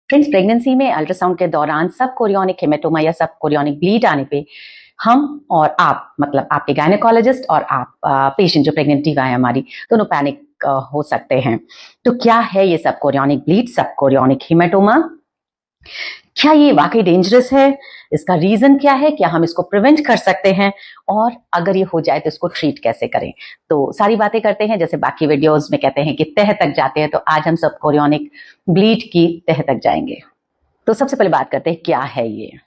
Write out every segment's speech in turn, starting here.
Friends, pregnancy में ultrasound के दौरान सब कोरियोनिक हेमेटोमा या सब कोरियोनिक ब्लीड आने पे हम और आप, मतलब आपके गायनेकोलॉजिस्ट और आप पेशेंट जो प्रेग्नेंट है हमारी, दोनों पैनिक हो सकते हैं। तो क्या है ये सब कोरियोनिक ब्लीड, सब कोरियोनिक हेमेटोमा? क्या ये वाकई डेंजरस है? इसका रीजन क्या है? क्या हम इसको प्रिवेंट कर सकते हैं? और अगर ये हो जाए तो इसको ट्रीट कैसे करें? तो सारी बातें करते हैं, जैसे बाकी वीडियोस में कहते हैं कि तह तक जाते हैं, तो आज हम सब कोरियोनिक ब्लीड की तह तक जाएंगे। तो सबसे पहले बात करते हैं क्या है ये।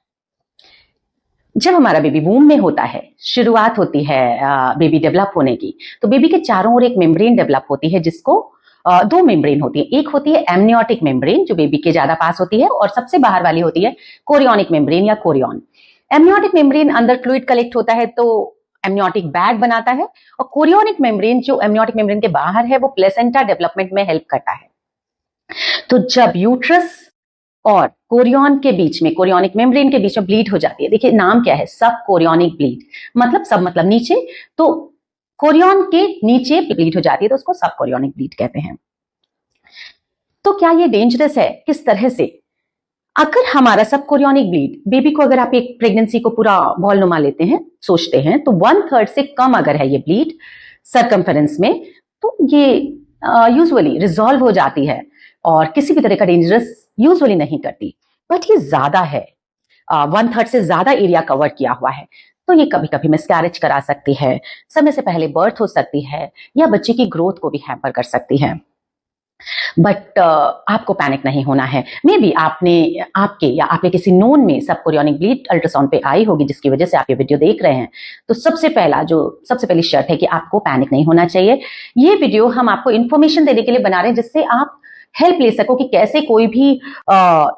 जब हमारा बेबी वूम में होता है, शुरुआत होती है बेबी डेवलप होने की, तो बेबी के चारों ओर एक मेम्ब्रेन डेवलप होती है, जिसको दो मेम्ब्रेन होती है। एक होती है एमनियोटिक मेम्ब्रेन जो बेबी के ज्यादा पास होती है, और सबसे बाहर वाली होती है कोरियोनिक मेम्ब्रेन या कोरियन। एमनियोटिक मेम्ब्रेन अंदर फ्लूइड कलेक्ट होता है तो एमनियोटिक बैग बनाता है, और कोरियोनिक मेम्ब्रेन जो एमनियोटिक मेम्ब्रेन के बाहर है वो प्लेसेंटा डेवलपमेंट में हेल्प करता है। तो जब यूट्रस और कोरियन के बीच में, कोरियोनिक मेम्ब्रेन के बीच में ब्लीड हो जाती है, देखिए नाम क्या है, सब कोरियोनिक ब्लीड, मतलब सब मतलब नीचे, तो कोरियन के नीचे ब्लीड हो जाती है तो उसको सब कोरियोनिक ब्लीड कहते हैं। तो क्या ये डेंजरस है? किस तरह से? अगर हमारा सब कोरियोनिक ब्लीड, बेबी को अगर आप एक प्रेगनेंसी को पूरा बॉलनुमा लेते हैं, सोचते हैं, तो 1/3 से कम अगर है ये ब्लीड सरकमफेरेंस में, तो ये यूजुअली रिजॉल्व हो जाती है और किसी भी तरह का डेंजरस यूजुअली नहीं करती। बट ये ज्यादा है, 1/3 से ज्यादा एरिया कवर किया हुआ है, तो ये कभी कभी मिसकैरेज करा सकती है, समय से पहले बर्थ हो सकती है, या बच्चे की ग्रोथ को भी हैम्पर कर सकती है। बट आपको पैनिक नहीं होना है। मे बी आपके किसी नोन में सब कोरियोनिक ब्लीड अल्ट्रासाउंड पे आई होगी, जिसकी वजह से आप ये वीडियो देख रहे हैं। तो सबसे पहली शर्त है कि आपको पैनिक नहीं होना चाहिए। ये वीडियो हम आपको इन्फॉर्मेशन देने के लिए बना रहे हैं, जिससे आप हेल्प ले सको कि कैसे कोई भी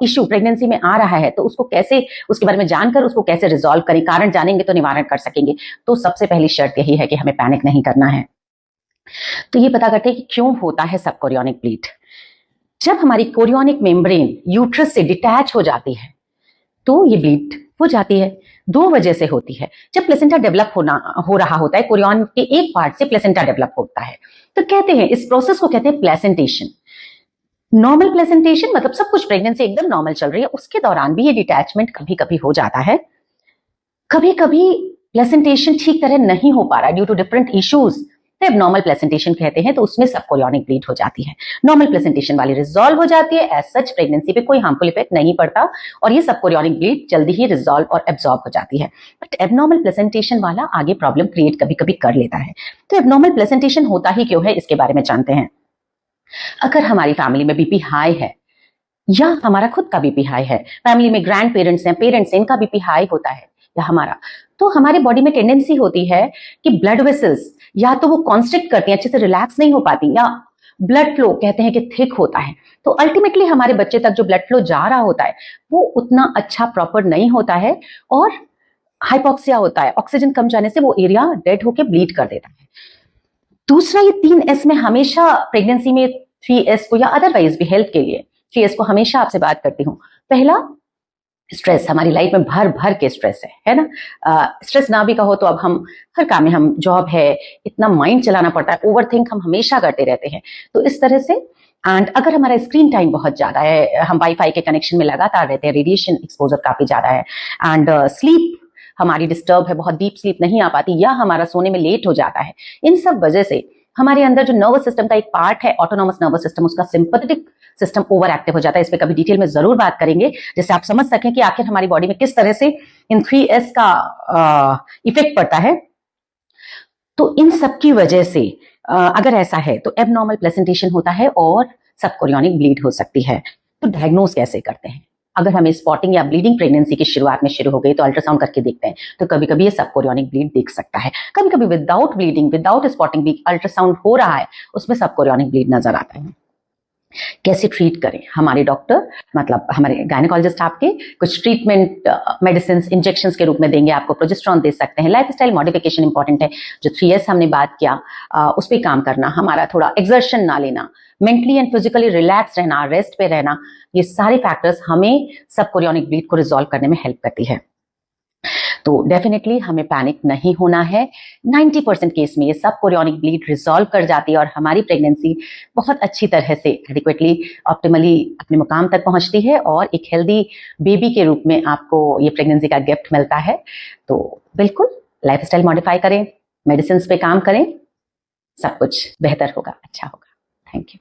इश्यू प्रेगनेंसी में आ रहा है तो उसको कैसे, उसके बारे में जानकर उसको कैसे रिजॉल्व करें। कारण जानेंगे तो निवारण कर सकेंगे। तो सबसे पहली शर्त यही है कि हमें पैनिक नहीं करना है। तो ये पता करते हैं कि क्यों होता है सब कोरियोनिक ब्लीड। जब हमारी कोरियोनिक मेम्ब्रेन यूट्रस से डिटैच हो जाती है तो ये ब्लीड हो जाती है। दो वजह से होती है। जब प्लेसेंटा डेवलप हो रहा होता है, कोरियन के एक पार्ट से प्लेसेंटा डेवलप होता है, तो कहते हैं इस प्रोसेस को कहते हैं प्लेसेंटेशन। नॉर्मल प्लेसेंटेशन मतलब सब कुछ प्रेगनेंसी एकदम नॉर्मल चल रही है, उसके दौरान भी ये डिटैचमेंट कभी कभी हो जाता है। कभी कभी प्लेसेंटेशन ठीक तरह नहीं हो पा रहा ड्यू टू डिफरेंट इश्यूज, तो एबनॉर्मल प्लेसेंटेशन कहते हैं, तो उसमें सब कोरियोनिक ब्लीड हो जाती है। नॉर्मल प्लेसेंटेशन वाली रिजॉल्व हो जाती है, एज सच प्रेगनेंसी पे कोई हार्मफुल इफेक्ट नहीं पड़ता, और ये सब कोरियोनिक ब्लीड जल्दी ही रिजॉल्व और एब्जॉर्ब हो जाती है। बट एबनॉर्मल प्लेसेंटेशन वाला आगे प्रॉब्लम क्रिएट कभी कभी कर लेता है। तो एबनॉर्मल प्लेसेंटेशन होता ही क्यों है, इसके बारे में जानते हैं। अगर हमारी फैमिली में बीपी हाई है, या हमारा खुद का बीपी हाई है, फैमिली में ग्रैंड पेरेंट्स हैं, पेरेंट्स हैं, इनका बीपी हाई होता है, या हमारा, तो हमारे बॉडी में टेंडेंसी होती है कि ब्लड वेसल्स या तो वो कॉन्स्ट्रिक्ट करती हैं, अच्छे से रिलैक्स नहीं हो पाती, या ब्लड फ्लो कहते हैं कि थिक होता है। तो अल्टीमेटली हमारे बच्चे तक जो ब्लड फ्लो जा रहा होता है वो उतना अच्छा प्रॉपर नहीं होता है, और हाइपोक्सिया होता है, ऑक्सीजन कम जाने से वो एरिया डेड होकर ब्लीड कर देता है। दूसरा, ये 3S में हमेशा प्रेगनेंसी में 3S को, या अदरवाइज भी हेल्थ के लिए 3S को हमेशा आपसे बात करती हूँ। पहला, स्ट्रेस। हमारी लाइफ में भर भर के स्ट्रेस है ना। स्ट्रेस ना भी कहो तो अब हम हर काम में, हम जॉब है, इतना माइंड चलाना पड़ता है, ओवरथिंक हम हमेशा करते रहते हैं। तो इस तरह से, एंड अगर हमारा स्क्रीन टाइम बहुत ज्यादा है, हम वाईफाई के कनेक्शन में लगातार रहते हैं, रेडिएशन एक्सपोजर काफी ज्यादा है, एंड स्लीप हमारी डिस्टर्ब है, बहुत डीप स्लीप नहीं आ पाती, या हमारा सोने में लेट हो जाता है, इन सब वजह से हमारे अंदर जो नर्वस सिस्टम का एक पार्ट है, ऑटोनॉमस नर्वस सिस्टम, उसका सिंपैथेटिक सिस्टम ओवर एक्टिव हो जाता है। इस पे कभी डिटेल में जरूर बात करेंगे, जिससे आप समझ सकें कि आखिर हमारी बॉडी में किस तरह से इन 3S का इफेक्ट पड़ता है। तो इन सब की वजह से अगर ऐसा है तो एबनॉर्मल प्लेसेंटेशन होता है और सब कोरियोनिक ब्लीड हो सकती है। तो डायग्नोज कैसे करते हैं? अगर हमें स्पॉटिंग या ब्लीडिंग प्रेगनेंसी की शुरुआत में शुरू हो गई तो अल्ट्रासाउंड करके देखते हैं, तो कभी कभी ये सब कोरियोनिक ब्लीड दिख सकता है। कभी कभी विदाउट ब्लीडिंग, विदाउट स्पॉटिंग भी अल्ट्रासाउंड हो रहा है, उसमें सब कोरियोनिक ब्लीड नजर आता है। कैसे ट्रीट करें? हमारे डॉक्टर, मतलब हमारे गायनेकोलॉजिस्ट आपके कुछ ट्रीटमेंट मेडिसिन इंजेक्शंस के रूप में देंगे, आपको प्रोजेस्टेरोन दे सकते हैं। लाइफस्टाइल मॉडिफिकेशन इंपॉर्टेंट है, जो 3S हमने बात किया उस पर काम करना, हमारा थोड़ा एक्सर्शन ना लेना, मेंटली एंड फिजिकली रिलैक्स रहना, रेस्ट पे रहना, ये सारे फैक्टर्स हमें सब कोरियोनिक ब्लीड को रिजॉल्व करने में हेल्प करती है। तो डेफिनेटली हमें पैनिक नहीं होना है। 90% केस में ये सब कोरियोनिक ब्लीड रिजॉल्व कर जाती है और हमारी प्रेगनेंसी बहुत अच्छी तरह से एडिक्वेटली ऑप्टिमली अपने मुकाम तक पहुंचती है और एक हेल्दी बेबी के रूप में आपको ये प्रेगनेंसी का गिफ्ट मिलता है। तो बिल्कुल लाइफस्टाइल मॉडिफाई करें, मेडिसिन पे काम करें, सब कुछ बेहतर होगा, अच्छा होगा। Thank you.